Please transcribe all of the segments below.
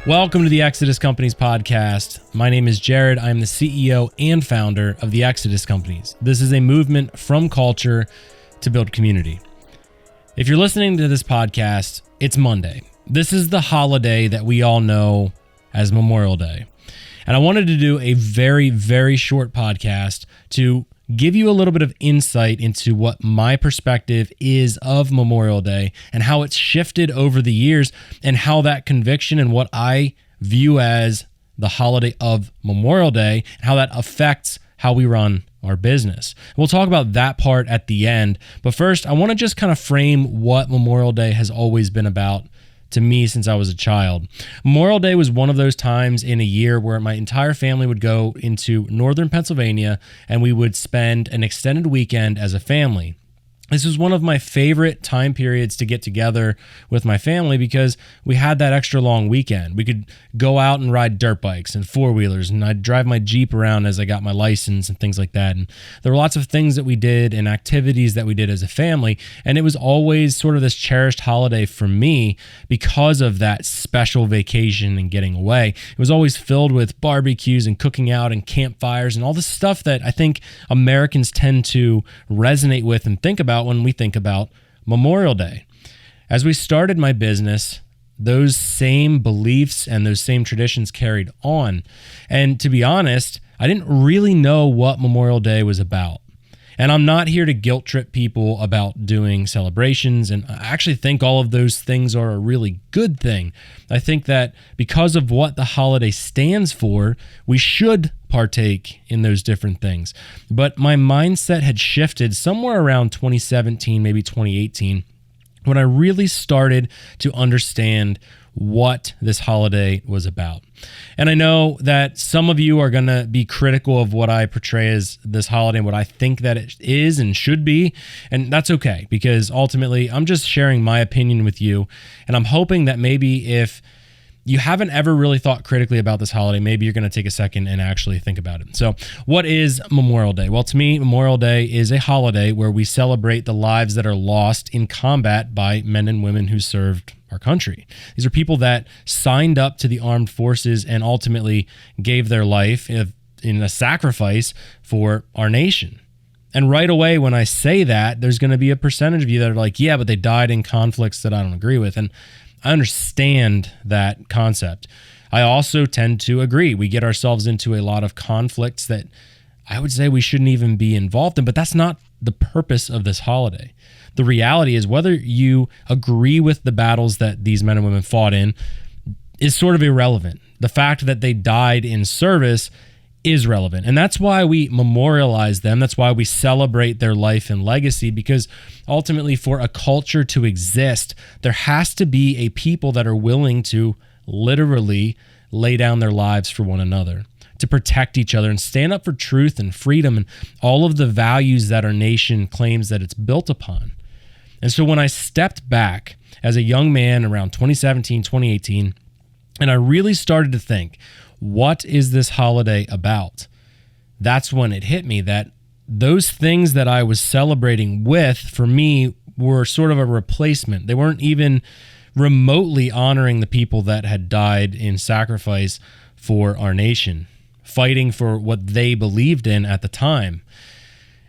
Welcome to the Exodus Companies podcast. My name is Jared. I'm the CEO and founder of the Exodus Companies. This is a movement from culture to build community. If you're listening to this podcast, it's Monday. This is the holiday that we all know as Memorial Day. And I wanted to do a very, very short podcast to give you a little bit of insight into what my perspective is of Memorial Day and how it's shifted over the years and how that conviction and what I view as the holiday of Memorial Day and how that affects how we run our business. We'll talk about that part at the end. But first, I want to just kind of frame what Memorial Day has always been about to me since I was a child. Memorial Day was one of those times in a year where my entire family would go into northern Pennsylvania and we would spend an extended weekend as a family. This was one of my favorite time periods to get together with my family because we had that extra long weekend. We could go out and ride dirt bikes and four-wheelers, and I'd drive my Jeep around as I got my license and things like that. And there were lots of things that we did and activities that we did as a family, and it was always sort of this cherished holiday for me because of that special vacation and getting away. It was always filled with barbecues and cooking out and campfires and all the stuff that I think Americans tend to resonate with and think about when we think about Memorial Day. As we started my business, those same beliefs and those same traditions carried on. And to be honest, I didn't really know what Memorial Day was about. And I'm not here to guilt trip people about doing celebrations. And I actually think all of those things are a really good thing. I think that because of what the holiday stands for, we should partake in those different things. But my mindset had shifted somewhere around 2017, maybe 2018, when I really started to understand what this holiday was about. And I know that some of you are going to be critical of what I portray as this holiday and what I think that it is and should be. And that's okay, because ultimately I'm just sharing my opinion with you. And I'm hoping that maybe if you haven't ever really thought critically about this holiday, maybe you're going to take a second and actually think about it. So what is Memorial Day? Well, to me, Memorial Day is a holiday where we celebrate the lives that are lost in combat by men and women who served our country. These are people that signed up to the armed forces and ultimately gave their life in a sacrifice for our nation. And right away, when I say that, there's going to be a percentage of you that are like, yeah, but they died in conflicts that I don't agree with. And I understand that concept. I also tend to agree. We get ourselves into a lot of conflicts that I would say we shouldn't even be involved in, but that's not the purpose of this holiday. The reality is whether you agree with the battles that these men and women fought in is sort of irrelevant. The fact that they died in service is relevant. And that's why we memorialize them. That's why we celebrate their life and legacy, because ultimately for a culture to exist, there has to be a people that are willing to literally lay down their lives for one another, to protect each other and stand up for truth and freedom and all of the values that our nation claims that it's built upon. And so when I stepped back as a young man around 2017, 2018, and I really started to think, what is this holiday about? That's when it hit me that those things that I was celebrating with, for me, were sort of a replacement. They weren't even remotely honoring the people that had died in sacrifice for our nation, fighting for what they believed in at the time.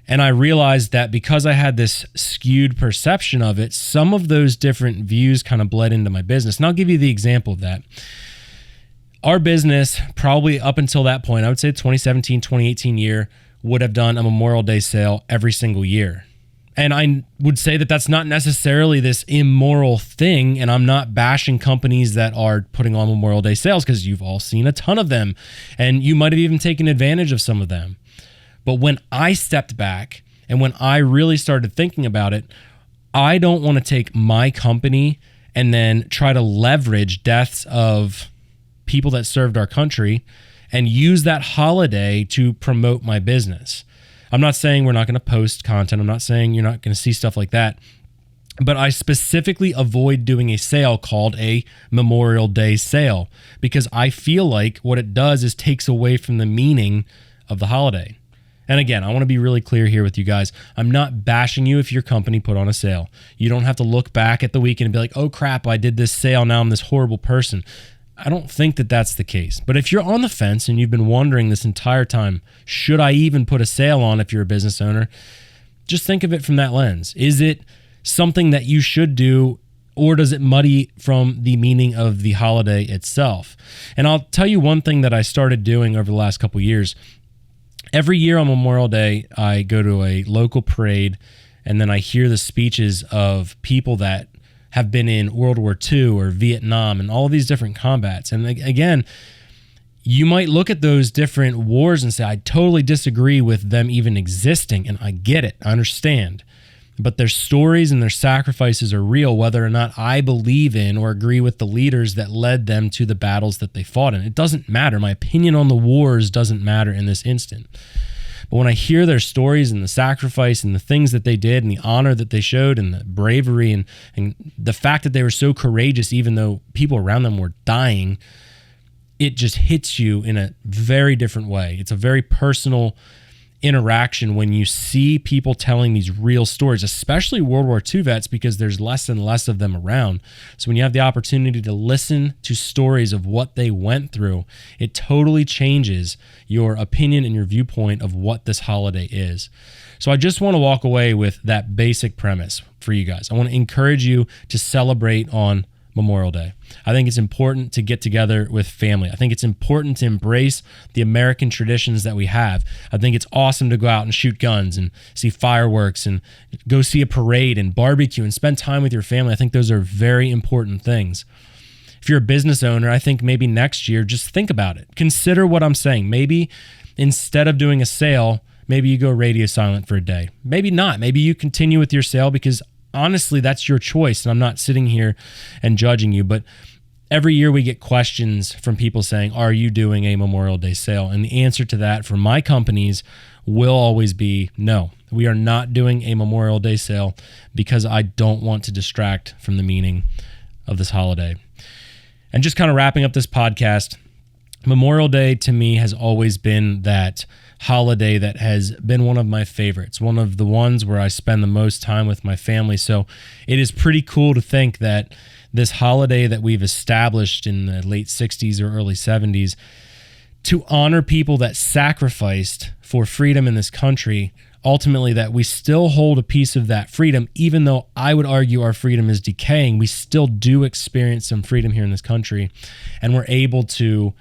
And I realized that because I had this skewed perception of it, some of those different views kind of bled into my business. And I'll give you the example of that. Our business, probably up until that point, I would say 2017, 2018 year, would have done a Memorial Day sale every single year. And I would say that that's not necessarily this immoral thing, and I'm not bashing companies that are putting on Memorial Day sales because you've all seen a ton of them, and you might have even taken advantage of some of them. But when I stepped back and when I really started thinking about it, I don't want to take my company and then try to leverage deaths of people that served our country and use that holiday to promote my business. I'm not saying we're not going to post content. I'm not saying you're not going to see stuff like that. But I specifically avoid doing a sale called a Memorial Day sale because I feel like what it does is takes away from the meaning of the holiday. And again, I want to be really clear here with you guys. I'm not bashing you if your company put on a sale. You don't have to look back at the weekend and be like, oh crap, I did this sale. Now I'm this horrible person. I don't think that that's the case. But if you're on the fence and you've been wondering this entire time, should I even put a sale on if you're a business owner? Just think of it from that lens. Is it something that you should do, or does it muddy from the meaning of the holiday itself? And I'll tell you one thing that I started doing over the last couple of years. Every year on Memorial Day, I go to a local parade, and then I hear the speeches of people that have been in World War II or Vietnam and all of these different combats. And again, you might look at those different wars and say, I totally disagree with them even existing. And I get it. I understand. But their stories and their sacrifices are real, whether or not I believe in or agree with the leaders that led them to the battles that they fought in. It doesn't matter. My opinion on the wars doesn't matter in this instant. But when I hear their stories and the sacrifice and the things that they did and the honor that they showed and the bravery and the fact that they were so courageous, even though people around them were dying, it just hits you in a very different way. It's a very personal interaction when you see people telling these real stories, especially World War II vets, because there's less and less of them around. So when you have the opportunity to listen to stories of what they went through, it totally changes your opinion and your viewpoint of what this holiday is. So I just want to walk away with that basic premise for you guys. I want to encourage you to celebrate on Memorial Day. I think it's important to get together with family. I think it's important to embrace the American traditions that we have. I think it's awesome to go out and shoot guns and see fireworks and go see a parade and barbecue and spend time with your family. I think those are very important things. If you're a business owner, I think maybe next year, just think about it. Consider what I'm saying. Maybe instead of doing a sale, maybe you go radio silent for a day. Maybe not. Maybe you continue with your sale because honestly, that's your choice. And I'm not sitting here and judging you, but every year we get questions from people saying, are you doing a Memorial Day sale? And the answer to that for my companies will always be no. We are not doing a Memorial Day sale because I don't want to distract from the meaning of this holiday. And just kind of wrapping up this podcast, Memorial Day to me has always been that holiday that has been one of my favorites, one of the ones where I spend the most time with my family. So it is pretty cool to think that this holiday that we've established in the late 60s or early 70s to honor people that sacrificed for freedom in this country, ultimately that we still hold a piece of that freedom, even though I would argue our freedom is decaying. We still do experience some freedom here in this country, and we're able to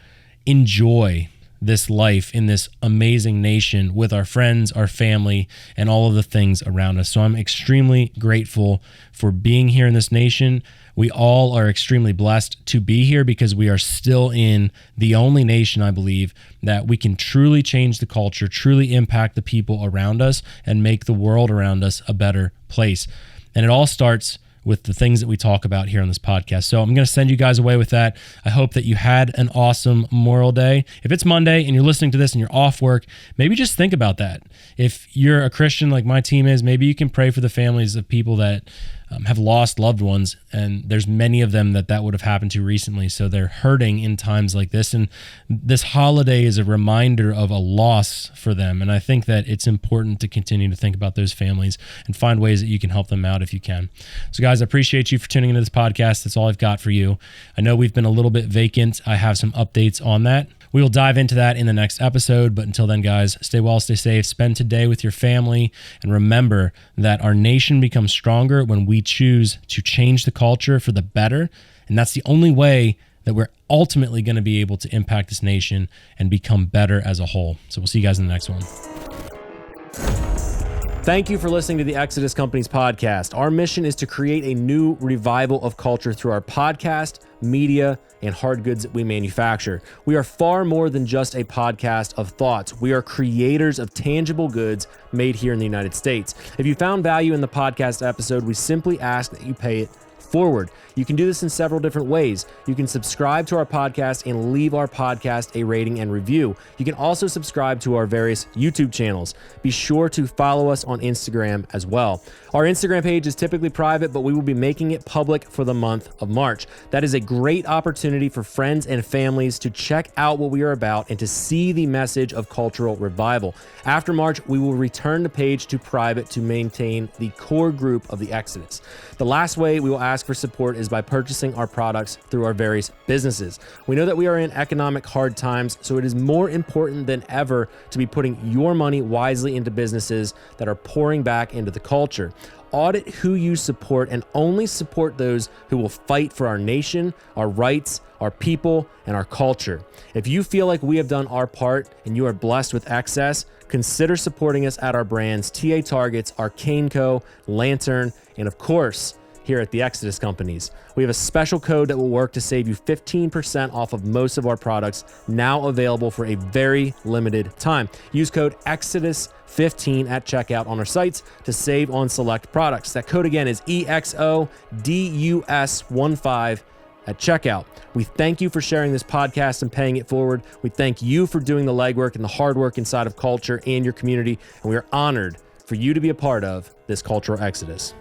enjoy this life in this amazing nation with our friends, our family, and all of the things around us. So I'm extremely grateful for being here in this nation. We all are extremely blessed to be here because we are still in the only nation, I believe, that we can truly change the culture, truly impact the people around us, and make the world around us a better place. And it all starts with the things that we talk about here on this podcast. So I'm going to send you guys away with that. I hope that you had an awesome Memorial Day. If it's Monday and you're listening to this and you're off work, maybe just think about that. If you're a Christian like my team is, maybe you can pray for the families of people that have lost loved ones, and there's many of them that would have happened to recently, so they're hurting in times like this, and this holiday is a reminder of a loss for them, and I think that it's important to continue to think about those families and find ways that you can help them out if you can. So guys, I appreciate you for tuning into this podcast. That's all I've got for you. I know we've been a little bit vacant. I have some updates on that. We will dive into that in the next episode, but until then, guys, stay well, stay safe, spend today with your family, and remember that our nation becomes stronger when we choose to change the culture for the better, and that's the only way that we're ultimately going to be able to impact this nation and become better as a whole. So we'll see you guys in the next one. Thank you for listening to the Exodus Companies podcast. Our mission is to create a new revival of culture through our podcast, media, and hard goods that we manufacture. We are far more than just a podcast of thoughts. We are creators of tangible goods made here in the United States. If you found value in the podcast episode, we simply ask that you pay it forward. You can do this in several different ways. You can subscribe to our podcast and leave our podcast a rating and review. You can also subscribe to our various YouTube channels. Be sure to follow us on Instagram as well. Our Instagram page is typically private, but we will be making it public for the month of March. That is a great opportunity for friends and families to check out what we are about and to see the message of cultural revival. After March, we will return the page to private to maintain the core group of the Exodus. The last way we will ask ask for support is by purchasing our products through our various businesses. We know that we are in economic hard times, so it is more important than ever to be putting your money wisely into businesses that are pouring back into the culture. Audit who you support and only support those who will fight for our nation, our rights, our people, and our culture. If you feel like we have done our part and you are blessed with excess, consider supporting us at our brands, TA Targets, Arcane Co., Lantern, and of course, here at the Exodus Companies. We have a special code that will work to save you 15% off of most of our products, now available for a very limited time. Use code EXODUS15 at checkout on our sites to save on select products. That code again is EXODUS15 at checkout. We thank you for sharing this podcast and paying it forward. We thank you for doing the legwork and the hard work inside of culture and your community, and we are honored for you to be a part of this cultural exodus.